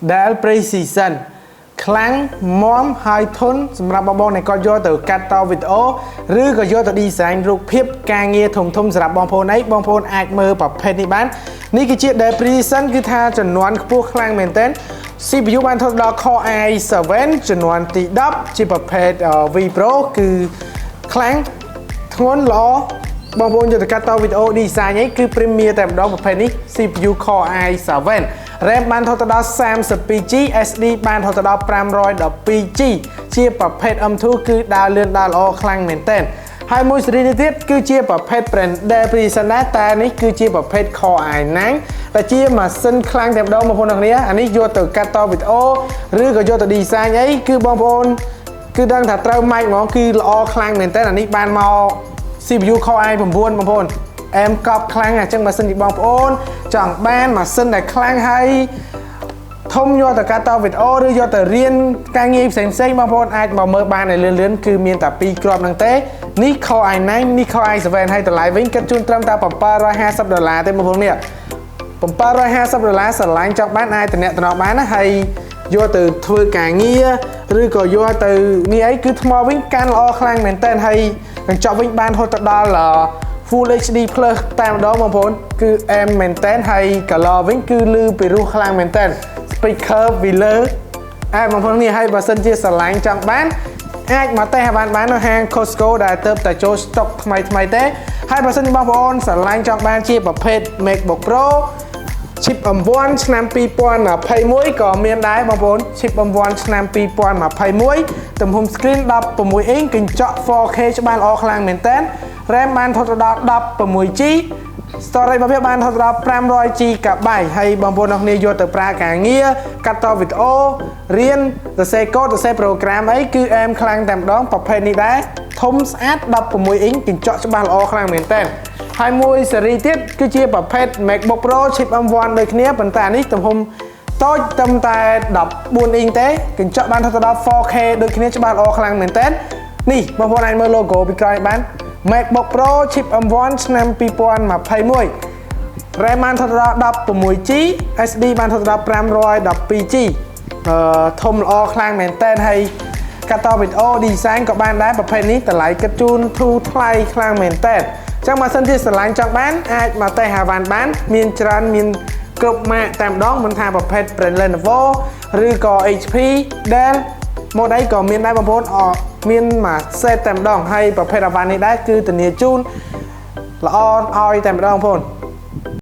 Del Precision ខ្លាំងមាំហើយធន់សម្រាប់បងប្អូនដែលគាត់យកទៅកាត់តវីដេអូឬក៏យកទៅ design រូបភាពការងារធំសម្រាប់បងប្អូនឯងបងប្អូនអាចមើលប្រភេទនេះបាននេះគឺជា Del Precision គឺថាចំនួនខ្ពស់ខ្លាំងមែនទែន CPU បានធ្វើដល់ Core i7 ចំនួនទី10ជាប្រភេទ V Pro គឺខ្លាំងធ្ងន់ល្អបងប្អូនយកទៅកាត់តវីដេអូ design ឯងគឺ Premier តែម្ដងប្រភេទនេះ CPU Core i7 RAM បានថតទៅដល់ 32GB SD បានថតទៅដល់ 512GB ជាប្រភេទ M2 គឺដើរលឿនដើរល្អខ្លាំងមែនទែនហើយមួយស៊េរីនេះទៀតគឺជាប្រភេទ Brand Del Precision ដែរតែនេះគឺជាប្រភេទ Core i9 ដែលជាម៉ាស៊ីនខ្លាំងតែម្ដងបងប្អូនទាំងគ្នាអានេះយកទៅកាត់តវីដេអូឬក៏យកទៅ design អីគឺបងប្អូនគឺដឹងថាត្រូវម៉ាច់ហ្មងគឺល្អខ្លាំងមែនទែនអានេះបានមក CPU Core i9 បងប្អូនអែមកប់ខ្លាំងអញ្ចឹងម៉ាស៊ីនទីបងប្អូនចង់បានម៉ាស៊ីនដែលខ្លាំងហើយធំយកទៅកាត់តវីដេអូឬយកទៅរៀនការងារផ្សេងបងប្អូនអាចមកមើលបានឲ្យលឿនគឺមានតែ2គ្រាប់ហ្នឹងទេនេះ Core i9 នេះ Core i7 ហើយតម្លៃវិញគិតជូនត្រឹមតែ$750ទេបងប្អូននេះ$750ស្រឡាញ់ចង់បានអាចតំណែងបានណាហើយយកទៅធ្វើការងារឬក៏យកទៅនេះអីគឺថ្មវិញកាន់ល្អខ្លាំងមែនតើហើយកញ្ចក់វិញបានហត់ទៅដល់Full HD Plus តែម្ដងបងប្អូនគឺអែមមែនតើហើយ color វិញគឺលឺពីរោះខ្លាំងមែនតើ speaker ពីលើបងប្អូននេះហើយបើសិនជាស្រឡាញ់ចង់បានអាចមកតេស្តបាននៅហាង Costco ដែលទៅតែចូល stock ថ្មីទេហើយបើសិនជាបងប្អូនស្រឡាញ់ចង់បានជាប្រភេទ MacBook Pro chip M1 ឆ្នាំ2021ក៏មានដែរបងប្អូន chip M1 ឆ្នាំ2021ទំហំ screen 16 inch កញ្ចក់ 4K ច្បាស់ល្អខ្លាំងមែនតើRAM បានថតដល់ 16GB storage របស់វាបានថតដល់ 500GB ហើយបងប្អូនអ្នកគ្នាយកទៅប្រើការងារកាត់តវីដេអូរៀនសរសេរកូដសរសេរ program អីគឺអែមខ្លាំងតែម្ដងប្រភេទនេះដែរធំស្អាត 16 inch កញ្ចក់ច្បាស់ល្អខ្លាំងមែនតើហើយមួយស៊េរីទៀតគឺជាប្រភេទ MacBook Pro chip M1 ដូចគ្នាប៉ុន្តែនេះទំហំតូចត្រឹមតែ14 inchទេកញ្ចក់បានថតដល់ 4K ដូចគ្នាច្បាស់ល្អខ្លាំងមែនតើនេះបងប្អូនអាចមើល logo ពីក្រោយបានMacBook Pro chip M1 ឆ្នាំ2021 RAM បានថតដល់ 16GB SD បានថតដល់ 512GB ធំល្អខ្លាំងមែនតើហើយកាត់តវីដេអូ design ក៏បានដែរប្រភេទនេះតម្លៃគិតជូនធូរថ្លៃខ្លាំងមែនតើចឹងបើសិនជាស្រឡាញ់ចង់បានអាចមកតេស្តហាវ៉ាន់បានមានច្រើនមានគ្រប់ម៉ាកតែម្ដងមិនថាប្រភេទ brand Lenovo ឬក៏ HP Dell ម៉ូដអីក៏មានដែរបងប្អូនមានមួយសេតតែម្ដងហើយប្រភេទអាវ៉ាន់នេះដែរគឺធានាជូនល្អឲ្យតែម្ដងបងប្អូន